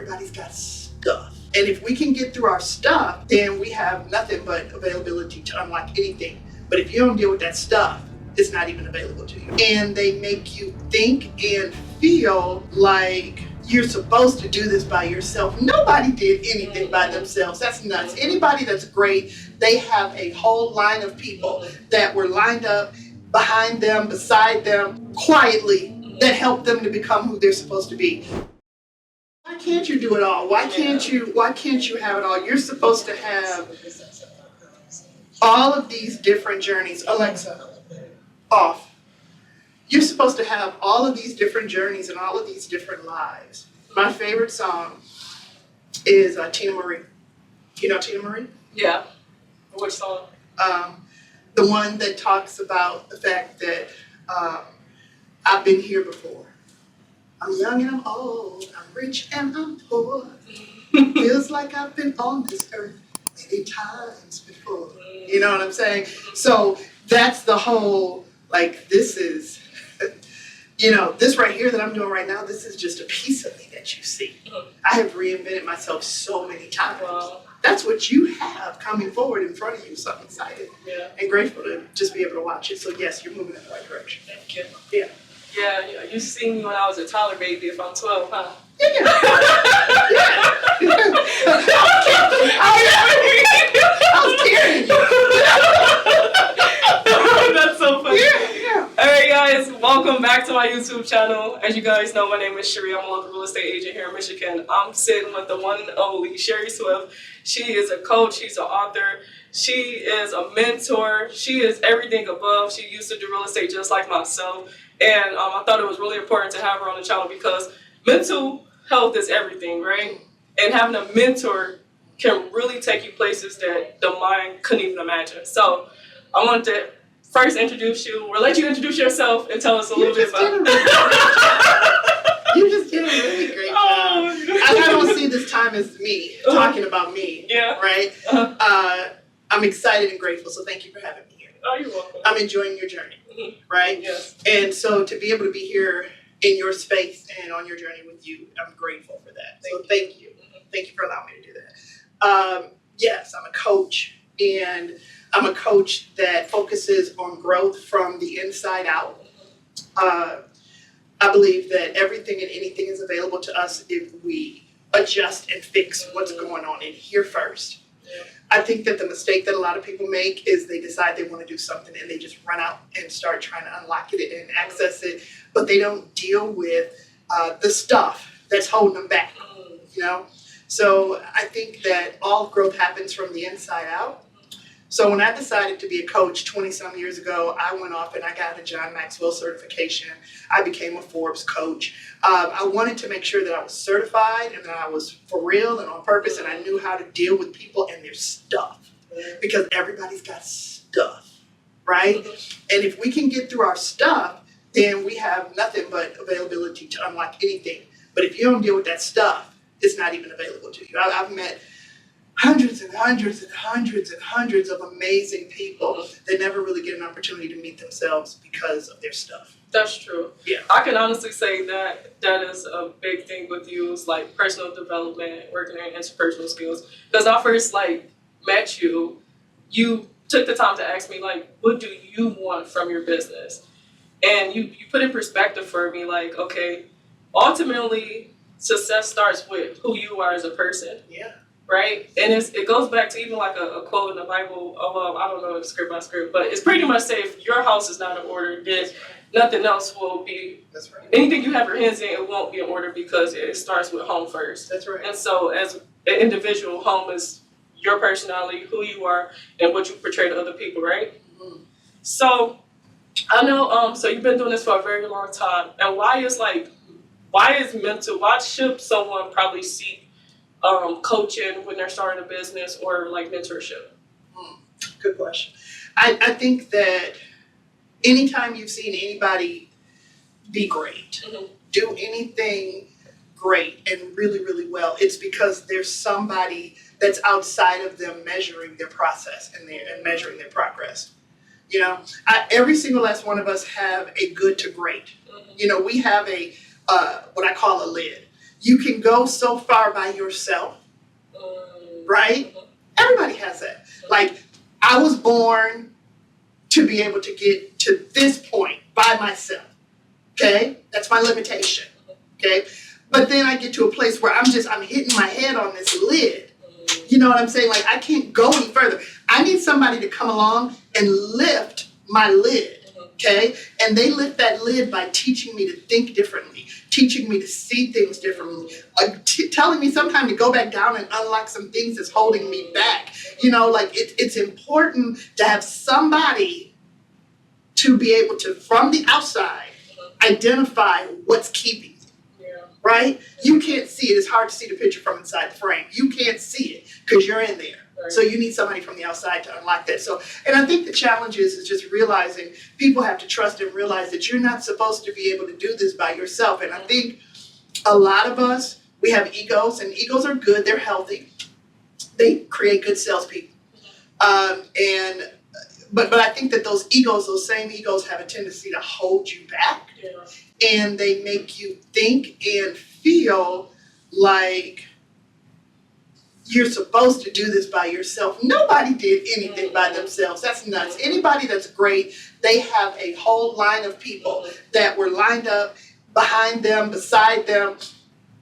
everybody's got stuff. And if we can get through our stuff, then we have nothing but availability to unlock anything. But if you don't deal with that stuff, it's not even available to you. And they make you think and feel like you're supposed to do this by yourself. Nobody did anything by themselves. That's nuts. Anybody that's great, they have a whole line of people that were lined up behind them, beside them, quietly, that helped them to become who they're supposed to be. Why can't you do it all? Why can't you have it all? You're supposed to have all of these different journeys. Alexa, off. You're supposed to have all of these different journeys and all of these different lives. My favorite song is Tina Marie. You know Tina Marie? Yeah. Which song? The one that talks about the fact that I've been here before. I'm young and I'm old. I'm rich and I'm poor. Feels like I've been on this earth many times before. You know what I'm saying? So that's the whole, like, this is, this right here that I'm doing right now, this is just a piece of me that you see. I have reinvented myself so many times. Wow. That's what you have coming forward in front of you. So I'm excited and grateful to just be able to watch it. So yes, you're moving in the right direction. Thank you. Yeah. Yeah, you seen me when I was a toddler baby if I'm 12, huh? Yeah. I was carrying you. That's so funny. Yeah. All right, guys, welcome back to my YouTube channel. As you guys know, my name is Cheri. I'm a local real estate agent here in Michigan. I'm sitting with the one and only Cheri Swift. She is a coach. She's an author. She is a mentor. She is everything above. She used to do real estate just like myself. And I thought it was really important to have her on the channel because mental health is everything, right? And having a mentor can really take you places that the mind couldn't even imagine. So I wanted to first introduce you, or let you introduce yourself and tell us a little bit about You just did a really great job. I don't see this time as me, talking about me, right? I'm excited and grateful, so thank you for having me here. Oh, you're welcome. I'm enjoying your journey, right? Yes. And so to be able to be here in your space and on your journey with you, I'm grateful for that. So thank you. Thank you for allowing me to do that. Yes, I'm a coach, and I'm a coach that focuses on growth from the inside out. I believe that everything and anything is available to us if we adjust and fix what's going on in here first. I think that the mistake that a lot of people make is they decide they want to do something and they just run out and start trying to unlock it and access it, but they don't deal with the stuff that's holding them back, So I think that all growth happens from the inside out. So when I decided to be a coach 20-some years ago, I went off and I got a John Maxwell certification. I became a Forbes coach. I wanted to make sure that I was certified and that I was for real and on purpose, and I knew how to deal with people and their stuff, because everybody's got stuff, right? And if we can get through our stuff, then we have nothing but availability to unlock anything. But if you don't deal with that stuff, it's not even available to you. I've met hundreds and hundreds and hundreds and hundreds of amazing people that never really get an opportunity to meet themselves because of their stuff. That's true. Yeah. I can honestly say that that is a big thing with you, is like personal development, working on interpersonal skills. Because I first met you, you took the time to ask me what do you want from your business? And you put in perspective for me, okay, ultimately success starts with who you are as a person. Yeah. Right? And it goes back to even a quote in the Bible, I don't know if script by script, but it's pretty much say if your house is not in order, then nothing else will be. That's right. Anything you have your hands in, it won't be in order because it starts with home first. That's right. And so as an individual, home is your personality, who you are, and what you portray to other people, right? Mm-hmm. So I know, so you've been doing this for a very long time. And why should someone probably seek coaching when they're starting a business or mentorship? Good question. I think that anytime you've seen anybody be great, do anything great and really, really well, it's because there's somebody that's outside of them measuring their process and measuring their progress. Every single last one of us have a good to great. We have a what I call a lid. You can go so far by yourself, right? Everybody has that. Like, I was born to be able to get to this point by myself, okay? That's my limitation, okay? But then I get to a place where I'm hitting my head on this lid. You know what I'm saying? Like, I can't go any further. I need somebody to come along and lift my lid, okay? And they lift that lid by teaching me to think differently, teaching me to see things differently, telling me sometimes to go back down and unlock some things that's holding me back. You know, like, it's important to have somebody to be able to, from the outside, identify what's keeping you, right? You can't see it. It's hard to see the picture from inside the frame. You can't see it because you're in there. Right. So you need somebody from the outside to unlock that. So, and I think the challenge is just realizing people have to trust and realize that you're not supposed to be able to do this by yourself. And I think a lot of us, we have egos, and egos are good. They're healthy. They create good salespeople. But I think that those same egos have a tendency to hold you back. Yeah. And they make you think and feel like you're supposed to do this by yourself. Nobody did anything by themselves. That's nuts. Anybody that's great, they have a whole line of people that were lined up behind them, beside them,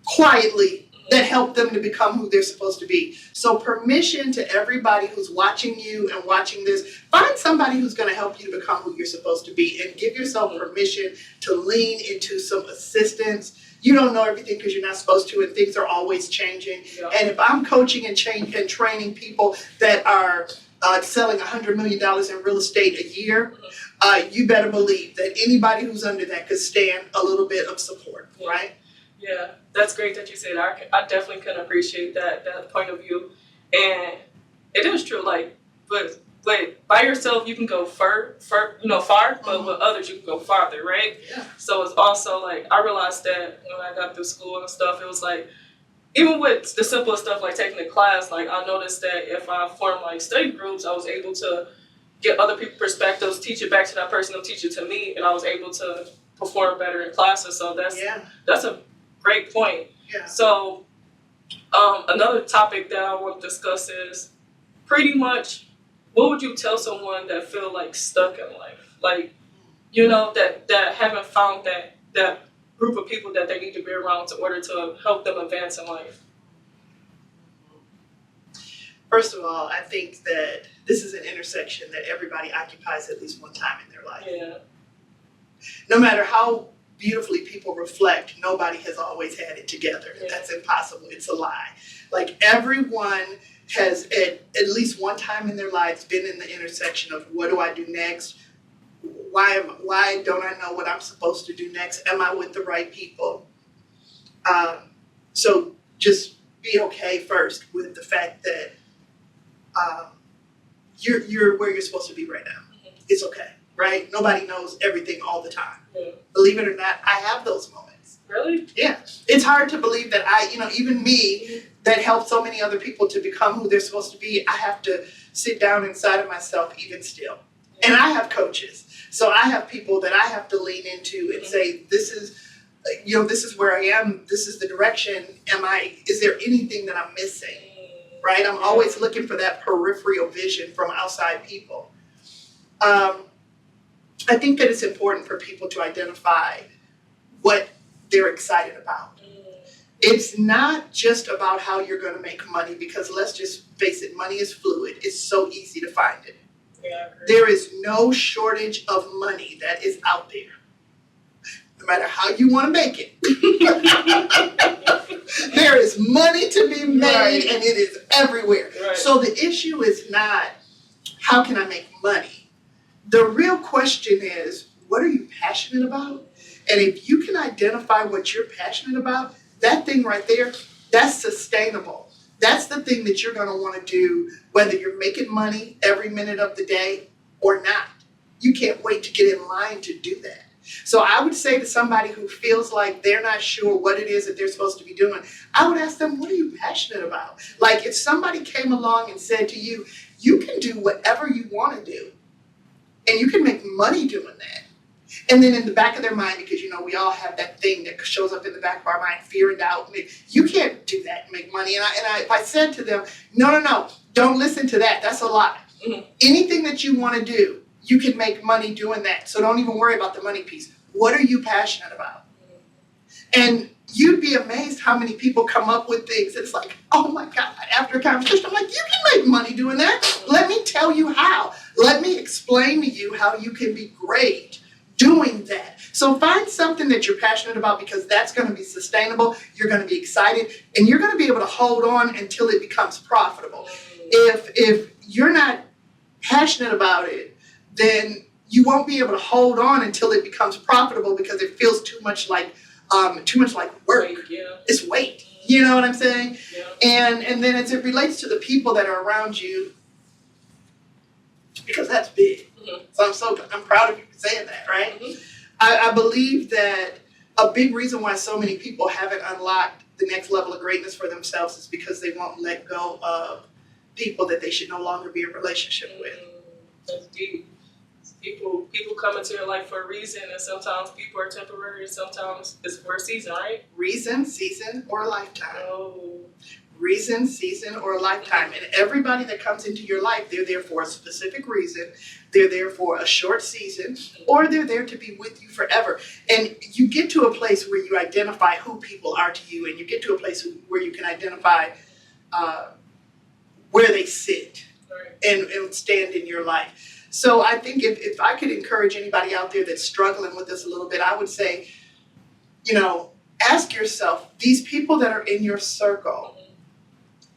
quietly, that help them to become who they're supposed to be. So permission to everybody who's watching you and watching this, find somebody who's going to help you to become who you're supposed to be, and give yourself permission to lean into some assistance. You don't know everything because you're not supposed to, and things are always changing. Yeah. And if I'm coaching and training people that are selling $100 million in real estate a year, you better believe that anybody who's under that could stand a little bit of support, right? Yeah, that's great that you said. I definitely can appreciate that point of view, and it is true. Like, but by yourself you can go far, but with others you can go farther, right? Yeah. So it's also like, I realized that when I got through school and stuff, it was like, even with the simplest stuff like taking a class, like I noticed that if I formed like study groups, I was able to get other people's perspectives, teach it back to that person, and teach it to me, and I was able to perform better in classes. So that's a great point. Yeah. So another topic that I want to discuss is pretty much, what would you tell someone that feel like stuck in life? Like, that haven't found that group of people that they need to be around in order to help them advance in life? First of all, I think that this is an intersection that everybody occupies at least one time in their life. Yeah. No matter how beautifully people reflect, nobody has always had it together. Yeah. That's impossible. It's a lie. Like, everyone has at least one time in their lives been in the intersection of, what do I do next? Why don't I know what I'm supposed to do next? Am I with the right people? So just be okay first with the fact that you're where you're supposed to be right now. Mm-hmm. It's okay, right? Nobody knows everything all the time. Yeah. Believe it or not, I have those moments. Really? Yeah. It's hard to believe that even me, that helped so many other people to become who they're supposed to be, I have to sit down inside of myself even still. Yeah. And I have coaches. So I have people that I have to lean into and say, this is where I am. This is the direction. Is there anything that I'm missing? Right? I'm always looking for that peripheral vision from outside people. I think that it's important for people to identify what they're excited about. It's not just about how you're going to make money, because let's just face it, money is fluid. It's so easy to find it. Yeah, there is no shortage of money that is out there, no matter how you want to make it. There is money to be made, right, and it is everywhere. Right. So the issue is not, how can I make money? The real question is, what are you passionate about? And if you can identify what you're passionate about, that thing right there, that's sustainable. That's the thing that you're going to want to do, whether you're making money every minute of the day or not. You can't wait to get in line to do that. So I would say to somebody who feels like they're not sure what it is that they're supposed to be doing, I would ask them, what are you passionate about? Like, if somebody came along and said to you, you can do whatever you want to do, and you can make money doing that, And then in the back of their mind, because we all have that thing that shows up in the back of our mind, fear and doubt. You can't do that and make money. If I said to them, no, don't listen to that. That's a lie. Anything that you want to do, you can make money doing that. So don't even worry about the money piece. What are you passionate about? And you'd be amazed how many people come up with things. It's like, oh my God, after a conversation, I'm like, you can make money doing that. Let me tell you how. Let me explain to you how you can be great doing that. So find something that you're passionate about, because that's going to be sustainable. You're going to be excited, and you're going to be able to hold on until it becomes profitable. If you're not passionate about it, then you won't be able to hold on until it becomes profitable, because it feels too much like work. It's weight. You know what I'm saying? Yeah. And then as it relates to the people that are around you, because that's big. So I'm proud of you for saying that, right? I believe that a big reason why so many people haven't unlocked the next level of greatness for themselves is because they won't let go of people that they should no longer be in relationship with. That's deep. People come into your life for a reason, and sometimes people are temporary, and sometimes it's for a season, right? Reason, season, or a lifetime. Oh. Reason, season, or a lifetime. And everybody that comes into your life, they're there for a specific reason. They're there for a short season, or they're there to be with you forever. And you get to a place where you identify who people are to you, and you get to a place where you can identify where they sit and stand in your life. So I think if I could encourage anybody out there that's struggling with this a little bit, I would say, ask yourself, these people that are in your circle,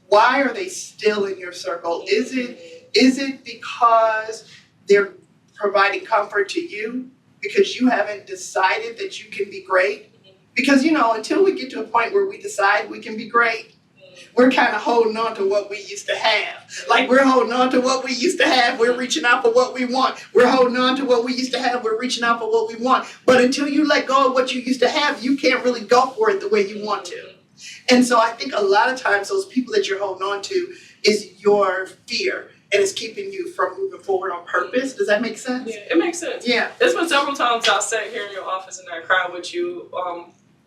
why are they still in your circle? Is it because they're providing comfort to you, because you haven't decided that you can be great? Because, until we get to a point where we decide we can be great, we're kind of holding on to what we used to have. Like, we're holding on to what we used to have. We're reaching out for what we want. We're holding on to what we used to have. We're reaching out for what we want. But until you let go of what you used to have, you can't really go for it the way you want to. And so I think a lot of times those people that you're holding on to is your fear, and it's keeping you from moving forward on purpose. Does that make sense? Yeah, it makes sense. Yeah. There's been several times I sat here in your office and I cried with you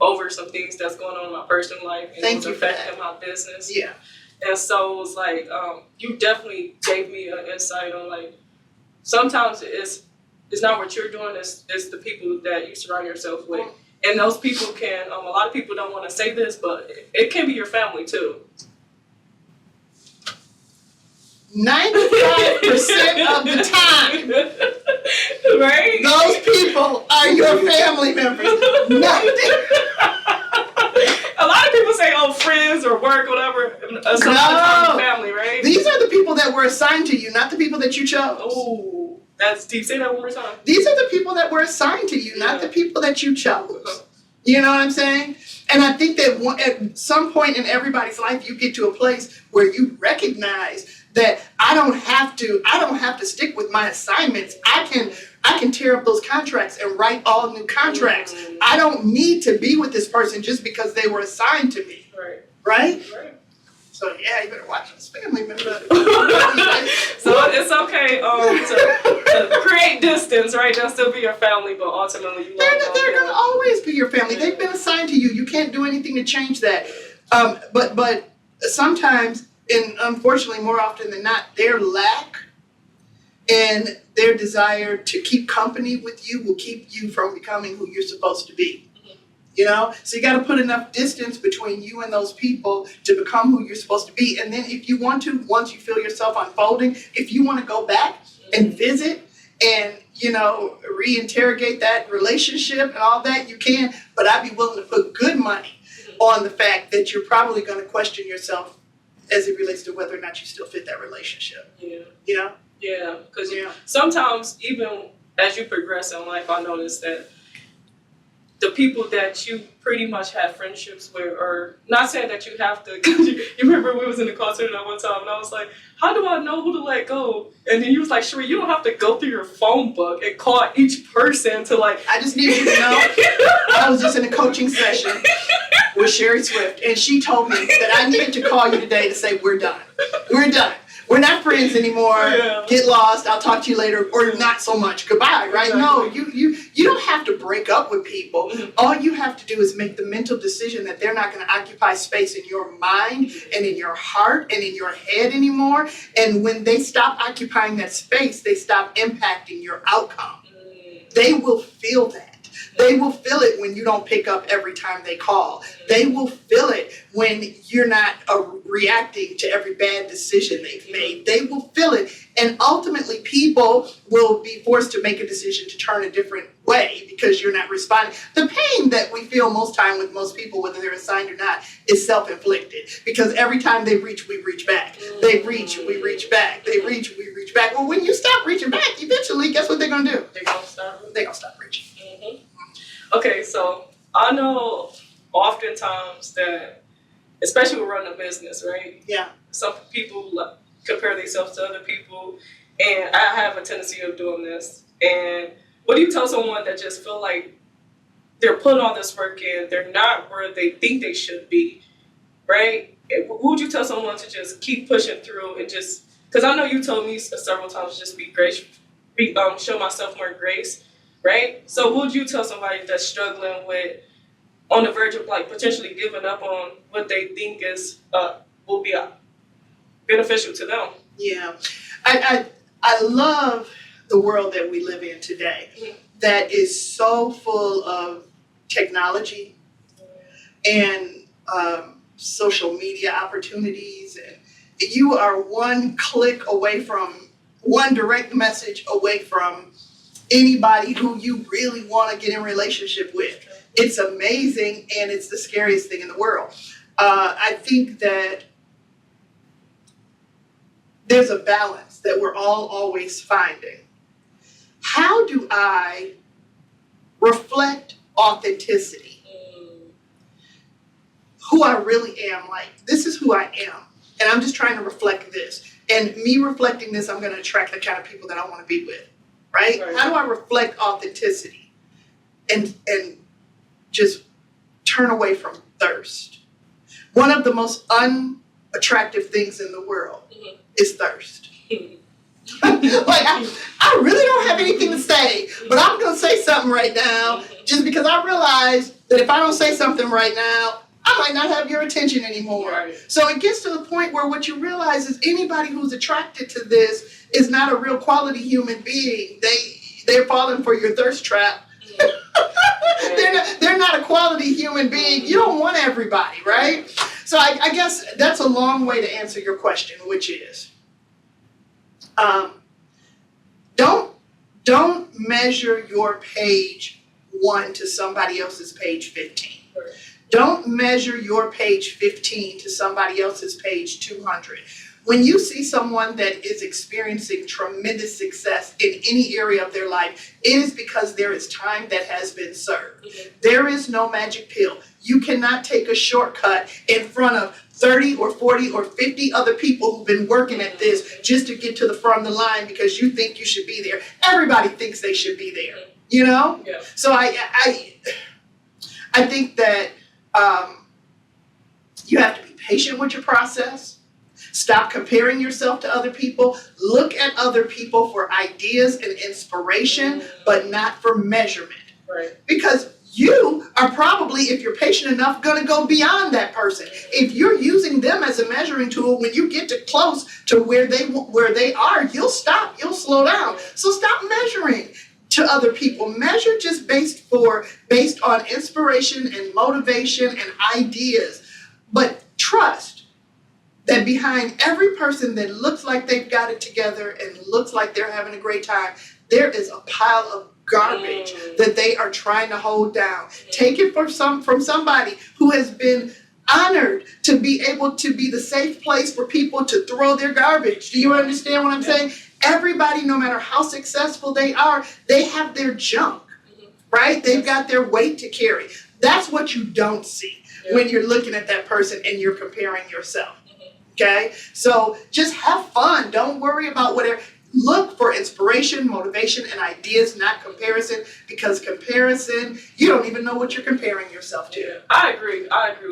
over some things that's going on in my personal life, and it was affecting my business. Yeah. And so it was like, you definitely gave me an insight on, like, sometimes it's not what you're doing, it's the people that you surround yourself with. And those people can, a lot of people don't want to say this, but it can be your family too. 95% of the time, right? Those people are your family members. A lot of people say, oh, friends or work, whatever. It's a lot of times family, right? These are the people that were assigned to you, not the people that you chose. Oh, that's deep. Say that one more time. These are the people that were assigned to you, not the people that you chose. You know what I'm saying? And I think that at some point in everybody's life, you get to a place where you recognize that I don't have to stick with my assignments. I can tear up those contracts and write all new contracts. I don't need to be with this person just because they were assigned to me. Right? So yeah, you better watch this family member. So it's okay to create distance, right? They'll still be your family, but ultimately you love them. They're gonna always be your family. They've been assigned to you. You can't do anything to change that. But sometimes, and unfortunately more often than not, their lack and their desire to keep company with you will keep you from becoming who you're supposed to be. So you got to put enough distance between you and those people to become who you're supposed to be. And then if you want to, once you feel yourself unfolding, if you want to go back and visit and, reinterrogate that relationship and all that, you can. But I'd be willing to put good money on the fact that you're probably going to question yourself as it relates to whether or not you still fit that relationship. Yeah, because sometimes even as you progress in life, I noticed that the people that you pretty much have friendships with, or not saying that you have to, because you remember we was in the concert that one time, and I was like, how do I know who to let go? And then you was like, Cheri, you don't have to go through your phone book and call each person to like. I just need you to know, I was just in a coaching session with Cheri Swift, and she told me that I needed to call you today to say, we're done. We're not friends anymore. Yeah. Get lost. I'll talk to you later, or not so much. Goodbye. Right? Exactly. No, you don't have to break up with people. All you have to do is make the mental decision that they're not going to occupy space in your mind and in your heart and in your head anymore. And when they stop occupying that space, they stop impacting your outcome. They will feel that. They will feel it when you don't pick up every time they call. They will feel it when you're not reacting to every bad decision they've made. They will feel it. And ultimately, people will be forced to make a decision to turn a different way because you're not responding. The pain that we feel most time with most people, whether they're assigned or not, is self-inflicted. Because every time they reach, we reach back. They reach, we reach back. They reach, we reach back. Well, when you stop reaching back, eventually, guess what they're going to do? They're going to stop. They're going to stop reaching. Okay, so I know oftentimes that, especially with running a business, right? Yeah. Some people compare themselves to other people, and I have a tendency of doing this. And what do you tell someone that just feel like they're putting all this work in, they're not where they think they should be, right? What would you tell someone to just keep pushing through and just, because I know you told me several times, just be gracious, show myself more grace. Right? So what would you tell somebody that's struggling with, on the verge of like potentially giving up on what they think is will be beneficial to them? Yeah. I love the world that we live in today that is so full of technology and social media opportunities. And you are one click away from, one direct message away from anybody who you really want to get in relationship with. It's amazing, and it's the scariest thing in the world. I think that there's a balance that we're all always finding. How do I reflect authenticity? Who I really am. Like, this is who I am, and I'm just trying to reflect this. And me reflecting this, I'm going to attract the kind of people that I want to be with. Right? How do I reflect authenticity and just turn away from thirst? One of the most unattractive things in the world is thirst. Like, I really don't have anything to say, but I'm going to say something right now just because I realize that if I don't say something right now, I might not have your attention anymore. Right. So it gets to the point where what you realize is anybody who's attracted to this is not a real quality human being. They're falling for your thirst trap. They're not a quality human being. You don't want everybody, right? So I guess that's a long way to answer your question, which is don't measure your page 1 to somebody else's page 15. Right. Don't measure your page 15 to somebody else's page 200. When you see someone that is experiencing tremendous success in any area of their life, it is because there is time that has been served. There is no magic pill. You cannot take a shortcut in front of 30 or 40 or 50 other people who've been working at this just to get to the front of the line because you think you should be there. Everybody thinks they should be there, you know? Yeah. So I think that you have to be patient with your process. Stop comparing yourself to other people. Look at other people for ideas and inspiration, but not for measurement. Right. Because you are probably, if you're patient enough, going to go beyond that person. If you're using them as a measuring tool, when you get to close to where they are, you'll stop. You'll slow down. So stop measuring to other people. Measure just based on inspiration and motivation and ideas. But trust that behind every person that looks like they've got it together and looks like they're having a great time, there is a pile of garbage that they are trying to hold down. Take it from somebody who has been honored to be able to be the safe place for people to throw their garbage. Do you understand what I'm saying? Everybody, no matter how successful they are, they have their junk, right? They've got their weight to carry. That's what you don't see when you're looking at that person and you're comparing yourself. Okay? So just have fun. Don't worry about whatever. look for inspiration, motivation, and ideas, not comparison, because comparison, you don't even know what you're comparing yourself to. Yeah, I agree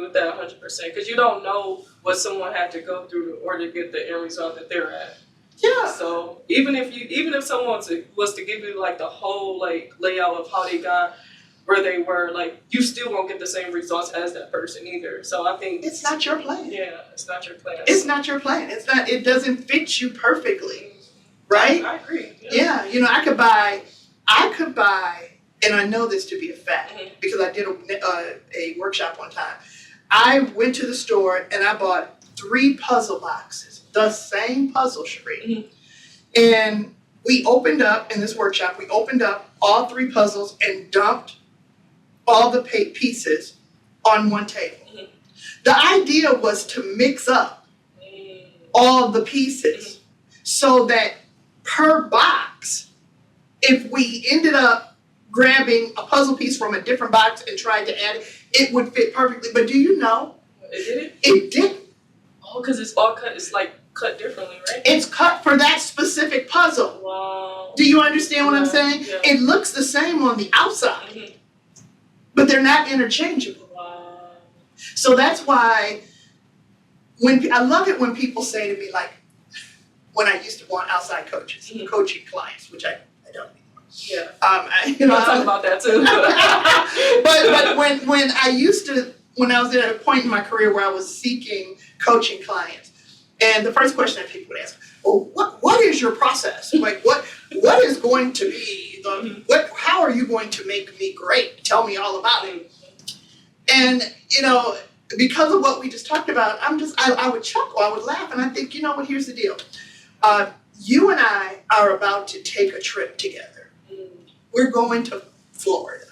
with that 100%, because you don't know what someone had to go through in order to get the end result that they're at. Yeah. So even if someone was to give you like the whole like layout of how they got where they were, like you still won't get the same results as that person either. So I think It's not your plan. Yeah, it's not your plan. It's not your plan. It doesn't fit you perfectly. Right? I agree. Yeah. You know, I could buy, and I know this to be a fact because I did a workshop one time. I went to the store and I bought 3 puzzle boxes, the same puzzle, Cheri. And we opened up, in this workshop, we opened up all 3 puzzles and dumped all the pieces on one table. The idea was to mix up all the pieces so that per box, if we ended up grabbing a puzzle piece from a different box and tried to add it, it would fit perfectly. But do you know? It didn't? It didn't. Oh, because it's all cut. It's like cut differently, right? It's cut for that specific puzzle. Wow. Do you understand what I'm saying? Yeah. It looks the same on the outside, but they're not interchangeable. Wow. So that's why I love it when people say to me, like, when I used to want outside coaches, coaching clients, which I don't anymore. Yeah. I'll talk about that too. but when I was at a point in my career where I was seeking coaching clients, and the first question that people would ask, well, what is your process? Like, what is going to be how are you going to make me great? Tell me all about it. And, because of what we just talked about, I would chuckle, I would laugh, and I think, you know what, here's the deal. You and I are about to take a trip together. We're going to Florida.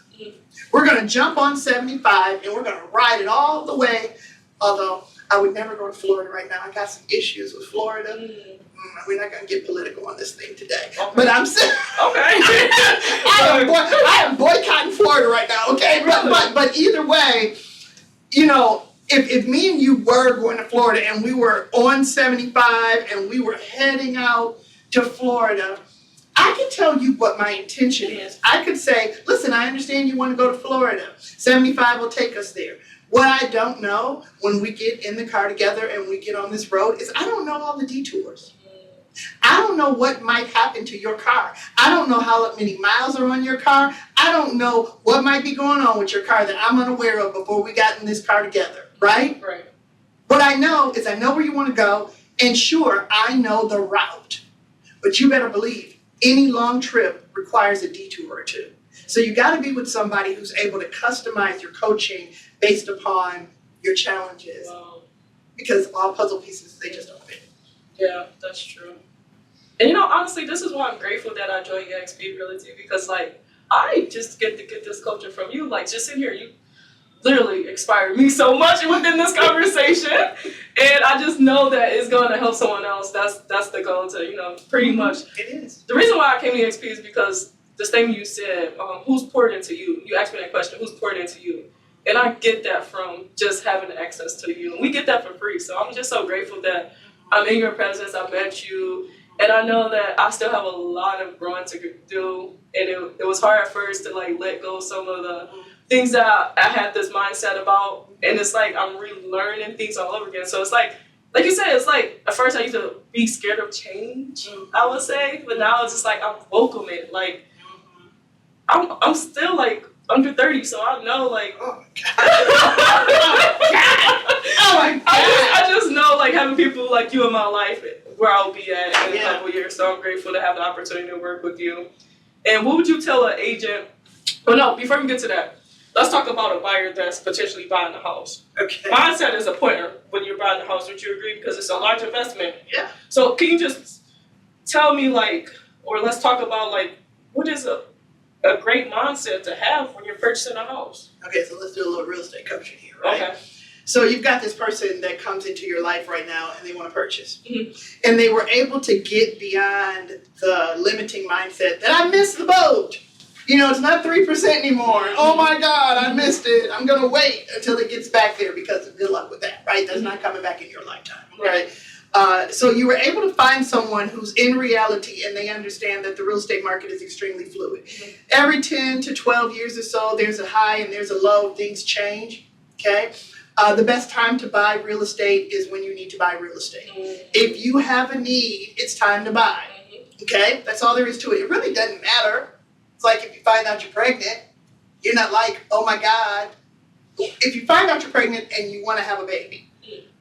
We're going to jump on 75 and we're going to ride it all the way. Although I would never go to Florida right now. I got some issues with Florida. We're not going to get political on this thing today. Okay. But I'm saying, I am boycotting Florida right now. Okay, but either way, if me and you were going to Florida and we were on 75 and we were heading out to Florida, I can tell you what my intention is. I could say, listen, I understand you want to go to Florida. 75 will take us there. What I don't know when we get in the car together and we get on this road is I don't know all the detours. I don't know what might happen to your car. I don't know how many miles are on your car. I don't know what might be going on with your car that I'm unaware of before we got in this car together, right? Right. What I know is I know where you want to go, and sure, I know the route. But you better believe any long trip requires a detour or two. So you got to be with somebody who's able to customize your coaching based upon your challenges. Wow. Because all puzzle pieces, they just don't fit. Yeah, that's true. And honestly, this is why I'm grateful that I joined EXP Realty, because I just get to get this coaching from you. Like, just in here, you literally inspired me so much within this conversation. And I just know that it's going to help someone else. That's the goal to, pretty much. It is. The reason why I came to EXP is because the statement you said, who's poured into you? You asked me that question, who's poured into you? And I get that from just having access to you. And we get that for free. So I'm just so grateful that I'm in your presence. I met you. And I know that I still have a lot of growing to do. And it was hard at first to let go of some of the things that I had this mindset about. And it's like I'm relearning things all over again. So it's like you said, it's like at first I used to be scared of change, I would say. But now it's just like I'm welcoming it. Like I'm still under 30, so I know oh my God. I just know having people like you in my life where I'll be at in a couple years. So I'm grateful to have the opportunity to work with you. And what would you tell an agent? Well, no, before we get to that, let's talk about a buyer that's potentially buying a house. Okay. Mindset is a pointer when you're buying a house. Would you agree? Because it's a large investment. Yeah. So can you just tell me or let's talk about what is a great mindset to have when you're purchasing a house? Okay, so let's do a little real estate coaching here, right? Okay. So you've got this person that comes into your life right now and they want to purchase. And they were able to get beyond the limiting mindset that I missed the boat. It's not 3% anymore. Oh my God, I missed it. I'm going to wait until it gets back there because good luck with that, right? That's not coming back in your lifetime, right? So you were able to find someone who's in reality and they understand that the real estate market is extremely fluid. Every 10 to 12 years or so, there's a high and there's a low, things change, okay? The best time to buy real estate is when you need to buy real estate. If you have a need, it's time to buy, okay? That's all there is to it. It really doesn't matter. It's like if you find out you're pregnant, you're not like, oh my God. If you find out you're pregnant and you want to have a baby,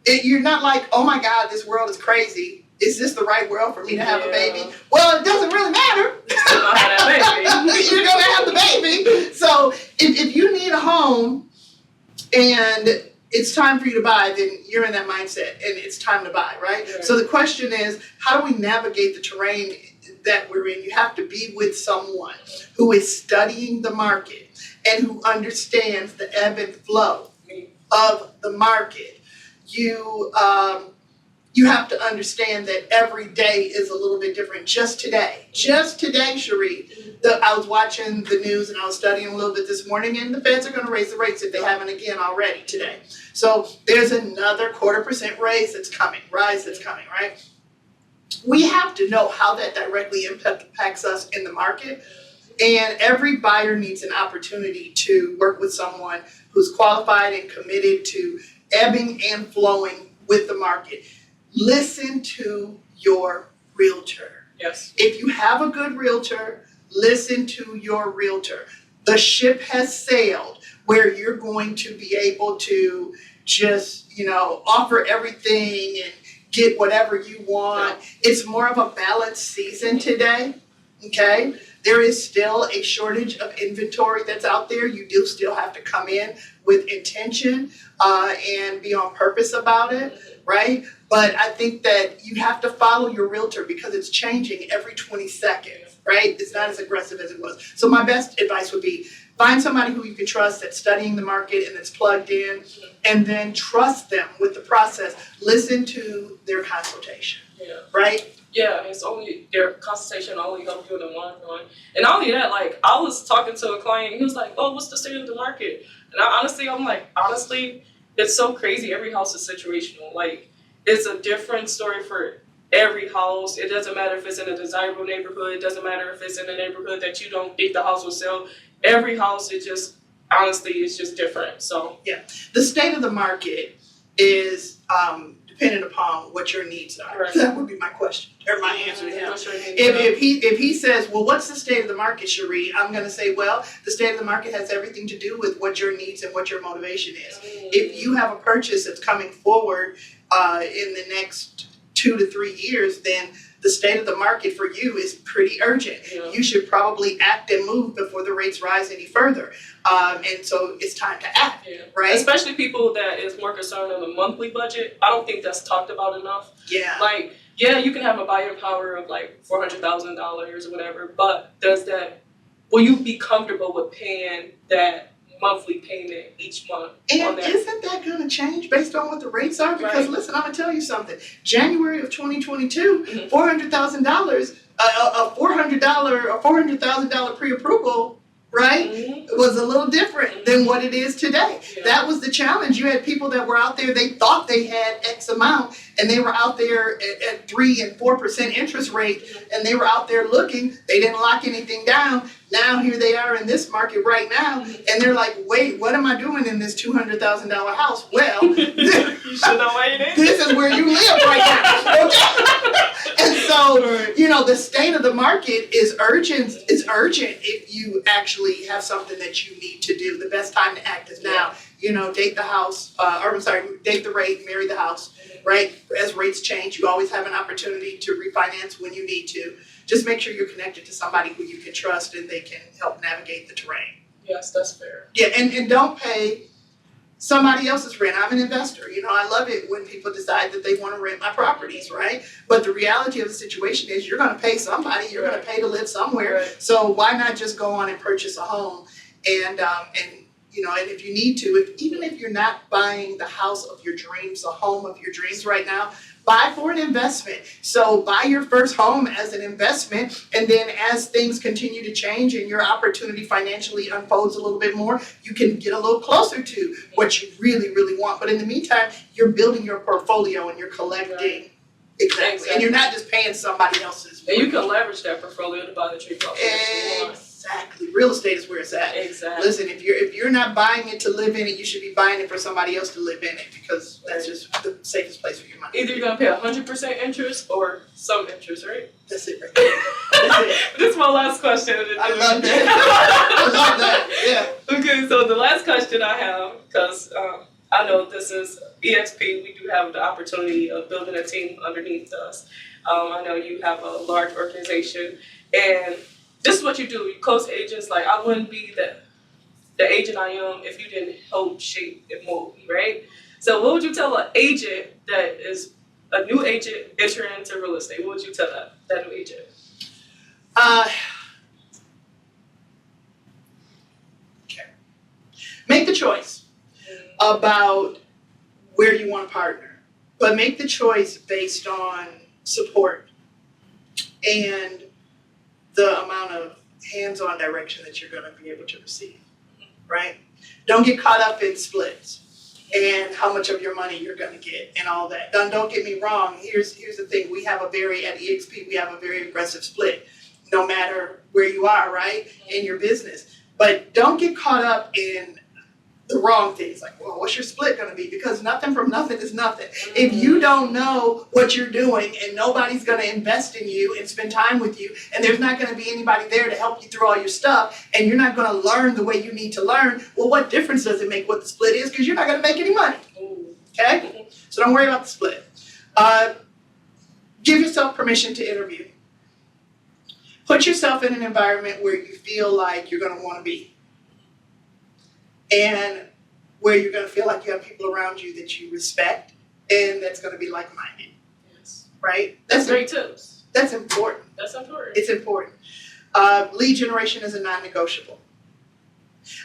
you're not like, oh my God, this world is crazy. Is this the right world for me to have a baby? Well, it doesn't really matter. You're going to have the baby. So if you need a home and it's time for you to buy, then you're in that mindset and it's time to buy, right? So the question is, how do we navigate the terrain that we're in? You have to be with someone who is studying the market and who understands the ebb and flow of the market. You have to understand that every day is a little bit different. Just today, Cheri, I was watching the news and I was studying a little bit this morning, and the Feds are going to raise the rates if they haven't again already today. So there's another 0.25% rise that's coming, right? We have to know how that directly impacts us in the market. And every buyer needs an opportunity to work with someone who's qualified and committed to ebbing and flowing with the market. Listen to your realtor. Yes. If you have a good realtor, listen to your realtor. The ship has sailed where you're going to be able to just, offer everything and get whatever you want. It's more of a balanced season today, okay? There is still a shortage of inventory that's out there. You do still have to come in with intention and be on purpose about it, right? But I think that you have to follow your realtor because it's changing every 20 seconds, right? It's not as aggressive as it was. So my best advice would be find somebody who you can trust that's studying the market and that's plugged in, and then trust them with the process. Listen to their consultation, right? Yeah, it's only their consultation only help you in the long run. And not only that, like I was talking to a client, he was like, "Oh, what's the state of the market?" And I'm like, honestly, it's so crazy. Every house is situational. Like it's a different story for every house. It doesn't matter if it's in a desirable neighborhood. It doesn't matter if it's in a neighborhood that you don't think the house will sell. Every house, it's just different. So yeah, the state of the market is dependent upon what your needs are. Right. That would be my question or my answer to him. If he says, well, what's the state of the market, Cheri? I'm going to say, well, the state of the market has everything to do with what your needs and what your motivation is. If you have a purchase that's coming forward in the next 2 to 3 years, then the state of the market for you is pretty urgent. Yeah. You should probably act and move before the rates rise any further. And so it's time to act, right? Especially people that is more concerned on the monthly budget. I don't think that's talked about enough. Yeah. Like, yeah, you can have a buying power of like $400,000 or whatever, but will you be comfortable with paying that monthly payment each month? And isn't that going to change based on what the rates are? Because listen, I'm going to tell you something. January of 2022, $400,000, a $400,000 pre-approval, right, was a little different than what it is today. Yeah. That was the challenge. You had people that were out there, they thought they had X amount, and they were out there at 3 and 4% interest rate, and they were out there looking. They didn't lock anything down. Now here they are in this market right now, and they're like, wait, what am I doing in this $200,000 house? Well, you should know where it is. This is where you live right now. Okay? And so, the state of the market is urgent. It's urgent if you actually have something that you need to do. The best time to act is now. Date the house, date the rate, marry the house, right? As rates change, you always have an opportunity to refinance when you need to. Just make sure you're connected to somebody who you can trust and they can help navigate the terrain. Yes, that's fair. Yeah, and don't pay somebody else's rent. I'm an investor. I love it when people decide that they want to rent my properties, right? But the reality of the situation is you're going to pay somebody. You're going to pay to live somewhere. Right. So why not just go on and purchase a home? And if you need to, even if you're not buying the house of your dreams, the home of your dreams right now, buy for an investment. So buy your first home as an investment, and then as things continue to change and your opportunity financially unfolds a little bit more, you can get a little closer to what you really, really want. But in the meantime, you're building your portfolio and you're collecting Exactly. And you're not just paying somebody else's. And you can leverage that portfolio to buy the tree property. Exactly. Real estate is where it's at. Exactly. Listen, if you're not buying it to live in it, you should be buying it for somebody else to live in it, because that's just the safest place for your money. Either you're gonna pay 100% interest or some interest, right? That's it right there. That's it. This is my last question. I love that. I love that. Yeah. Okay, so the last question I have, because I know this is EXP, we do have the opportunity of building a team underneath us. I know you have a large organization, and this is what you do. You coach agents. Like, I wouldn't be the agent I am if you didn't help shape and mold me, right? So what would you tell an agent that is a new agent entering into real estate? What would you tell that new agent? Okay. Make the choice about where you want to partner, but make the choice based on support and the amount of hands-on direction that you're going to be able to receive, right? Don't get caught up in splits and how much of your money you're going to get and all that. Don't get me wrong. Here's the thing. At EXP, we have a very aggressive split, no matter where you are, right, in your business. But don't get caught up in the wrong things. Like, well, what's your split going to be? Because nothing from nothing is nothing. If you don't know what you're doing and nobody's going to invest in you and spend time with you, and there's not going to be anybody there to help you through all your stuff, and you're not going to learn the way you need to learn, well, what difference does it make what the split is? Because you're not going to make any money. Okay? So don't worry about the split. Give yourself permission to interview. Put yourself in an environment where you feel like you're going to want to be, and where you're going to feel like you have people around you that you respect and that's going to be like-minded. Yes. Right? That's great tips. That's important. That's important. It's important. Lead generation is a non-negotiable.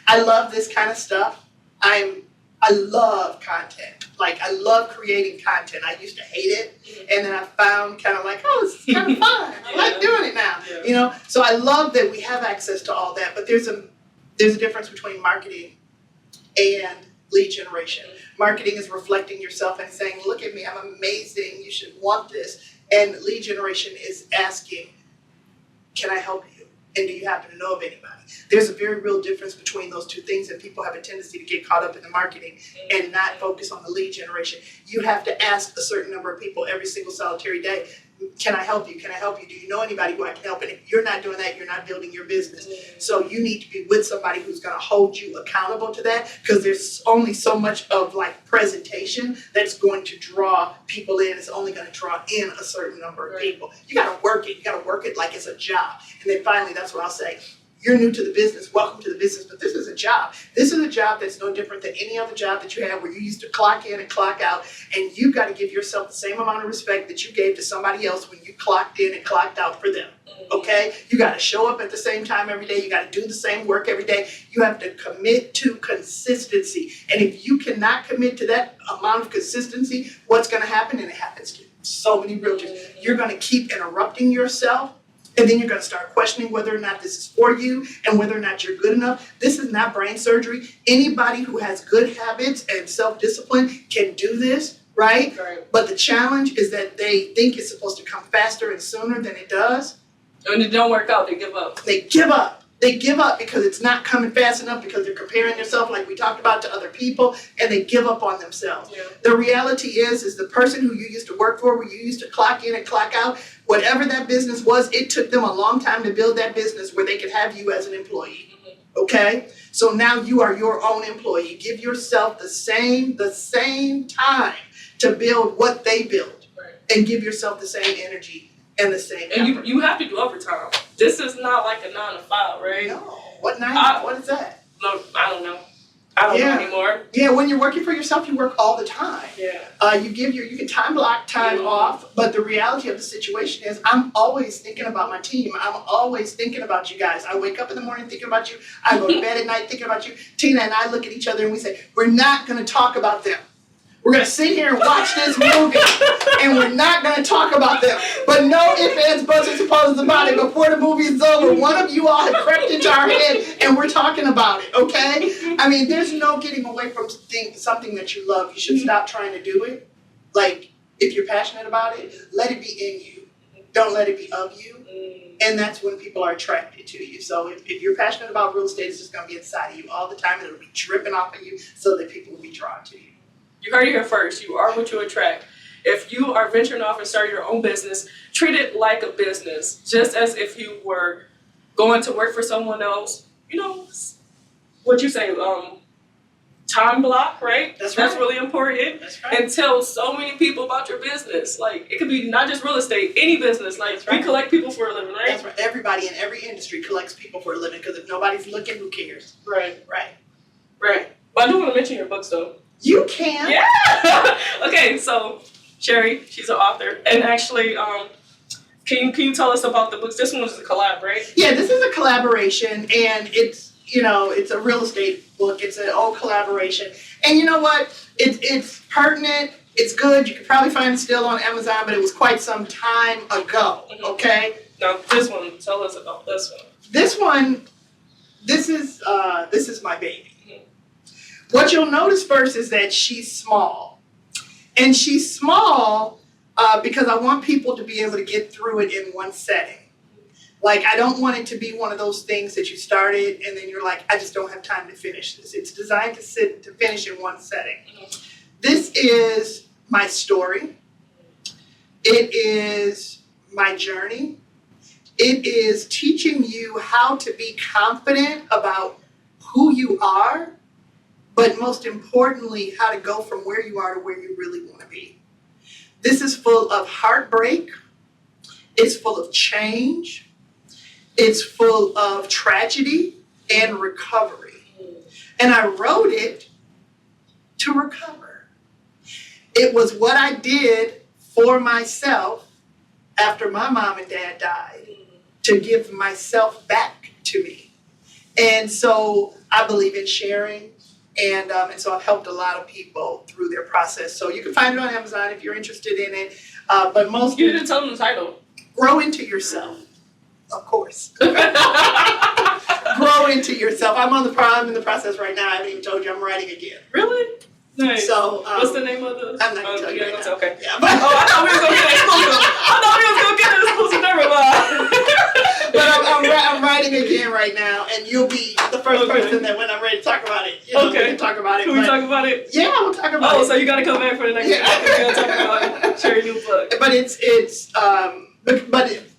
I love this kind of stuff. I love content. Like, I love creating content. I used to hate it, and then I found kind of like, oh, this is kind of fun. I like doing it now. Yeah. You know? So I love that we have access to all that, but there's a difference between marketing and lead generation. Marketing is reflecting yourself and saying, look at me, I'm amazing, you should want this. And lead generation is asking, can I help you? And do you happen to know of anybody? There's a very real difference between those two things, and people have a tendency to get caught up in the marketing and not focus on the lead generation. You have to ask a certain number of people every single solitary day, can I help you? Can I help you? Do you know anybody who I can help? And if you're not doing that, you're not building your business. So you need to be with somebody who's going to hold you accountable to that, because there's only so much of like presentation that's going to draw people in. It's only going to draw in a certain number of people. You got to work it. You got to work it like it's a job. And then finally, that's what I'll say. You're new to the business, welcome to the business, but this is a job. This is a job that's no different than any other job that you have, where you used to clock in and clock out, and you've got to give yourself the same amount of respect that you gave to somebody else when you clocked in and clocked out for them, okay? You got to show up at the same time every day. You got to do the same work every day. You have to commit to consistency, and if you cannot commit to that amount of consistency, what's going to happen, and it happens to so many realtors, you're going to keep interrupting yourself. And then you're going to start questioning whether or not this is for you and whether or not you're good enough. This is not brain surgery. Anybody who has good habits and self-discipline can do this, right? But the challenge is that they think it's supposed to come faster and sooner than it does. When it don't work out, they give up. They give up. They give up because it's not coming fast enough, because they're comparing themselves, like we talked about, to other people, and they give up on themselves. Yeah. The reality is the person who you used to work for, where you used to clock in and clock out, whatever that business was, it took them a long time to build that business where they could have you as an employee. Okay? So now you are your own employee. Give yourself the same time to build what they build, and give yourself the same energy and the same effort. And you have to do overtime. This is not like a 9 to 5, right? No. What 9? What is that? No, I don't know. I don't know anymore. Yeah, when you're working for yourself, you work all the time. Yeah. You can time block time off, but the reality of the situation is I'm always thinking about my team. I'm always thinking about you guys. I wake up in the morning thinking about you. I go to bed at night thinking about you. Tina and I look at each other and we say, we're not going to talk about them. We're going to sit here and watch this movie, and we're not going to talk about them. But no ifs, ands, buts, and supposes about it. Before the movie is over, one of you all have crept into our head, and we're talking about it, okay? I mean, there's no getting away from something that you love. You should stop trying to do it. Like, If you're passionate about it, let it be in you. Don't let it be of you. And that's when people are attracted to you. So if you're passionate about real estate, it's just going to be inside of you all the time. And it'll be dripping off of you so that people will be drawn to you. You heard it here first. You are what you attract. If you are venturing off and starting your own business, treat it like a business, just as if you were going to work for someone else. You know, what you say, time block, right? That's really important. That's right. And tell so many people about your business. Like, it could be not just real estate, any business. Like, That's right. we collect people for a living, right? That's right. Everybody in every industry collects people for a living because if nobody's looking, who cares? Right. Right. But I do want to mention your books, though. You can. Yeah. Okay, so Cheri, she's an author, and actually, can you tell us about the books? This one was a collab, right? Yeah, this is a collaboration, and it's a real estate book. It's an old collaboration, and you know what? It's pertinent. It's good. You can probably find it still on Amazon, but it was quite some time ago. Okay. Now this one, tell us about this one. This is my baby. What you'll notice first is that she's small. And she's small because I want people to be able to get through it in one setting. Like, I don't want it to be one of those things that you started and then you're like, I just don't have time to finish this. It's designed to finish in one setting. This is my story. It is my journey. It is teaching you how to be confident about who you are, but most importantly, how to go from where you are to where you really want to be. This is full of heartbreak. It's full of change. It's full of tragedy and recovery. And I wrote it to recover. It was what I did for myself after my mom and dad died, to give myself back to me. And so I believe in sharing. And so I've helped a lot of people through their process. So you can find it on Amazon if you're interested in it. But most You didn't tell them the title. Grow into yourself, of course. Grow into yourself. I'm in the process right now. I haven't even told you I'm writing again. Really? Nice. So what's the name of the? I'm not gonna tell you. Right now. Okay. Yeah, but, I thought we was gonna get exclusive. Never mind. but I'm writing again right now, and you'll be the first person that when I'm ready to talk about it, we can talk about it. Can we talk about it? Yeah, we'll talk about it. Oh, so you gotta come back for the next one. We're gonna talk about Cheri new book. But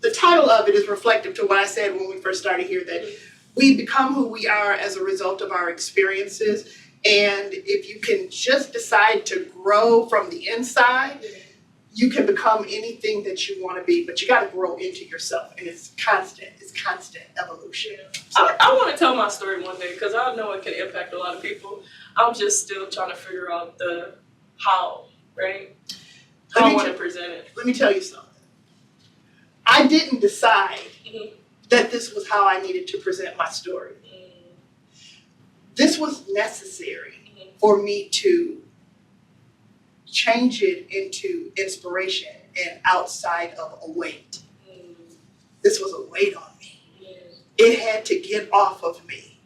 the title of it is reflective to what I said when we first started here, that we become who we are as a result of our experiences. And if you can just decide to grow from the inside, you can become anything that you want to be, but you got to grow into yourself, and it's constant evolution. So, I want to tell my story one day because I know it can impact a lot of people. I'm just still trying to figure out the how, right? How I want to present it. Let me tell you something. I didn't decide that this was how I needed to present my story. This was necessary for me to change it into inspiration and outside of a weight. This was a weight on me. It had to get off of me.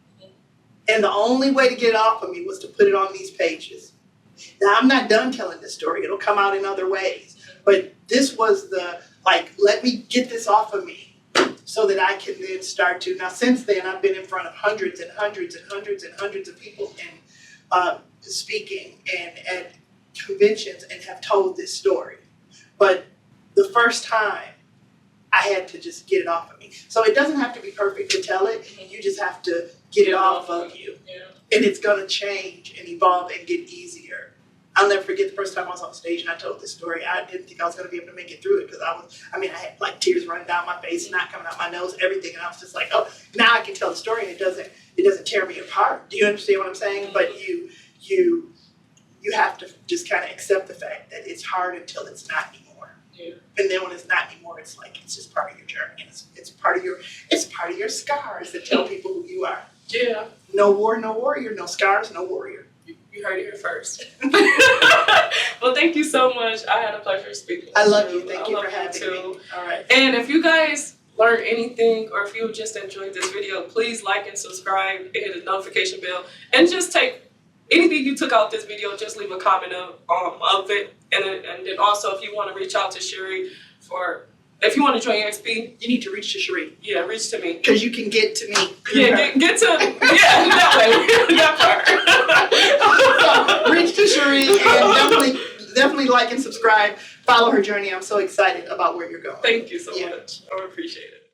And the only way to get it off of me was to put it on these pages. Now, I'm not done telling this story. It'll come out in other ways. But this was let me get this off of me so that I can then start to. Now, since then, I've been in front of hundreds and hundreds and hundreds and hundreds of people and speaking and at conventions and have told this story. But the first time, I had to just get it off of me. So it doesn't have to be perfect to tell it. You just have to get it off of you. Yeah. And it's going to change and evolve and get easier. I'll never forget the first time I was on stage and I told this story. I didn't think I was going to be able to make it through it because I had tears running down my face, not coming out my nose, everything. And I was just like, oh, now I can tell the story and it doesn't tear me apart. Do you understand what I'm saying? But you have to just kind of accept the fact that it's hard until it's not anymore. Yeah. And then when it's not anymore, it's like it's just part of your journey. And it's part of your scars that tell people who you are. Yeah. No war, no warrior. No scars, no warrior. You heard it here first. Well, thank you so much. I had a pleasure speaking. I love you. Thank you for having me. All right. And if you guys learned anything or if you just enjoyed this video, please like and subscribe and hit the notification bell and just take anything you took out this video, just leave a comment of it. And then also, if you want to reach out to Cheri if you want to join EXP, You need to reach to Cheri. yeah, reach to me. Because you can get to me. Yeah, get to, that way, that part. Reach to Cheri and definitely like and subscribe. Follow her journey. I'm so excited about where you're going. Thank you so Yeah. much. I appreciate it.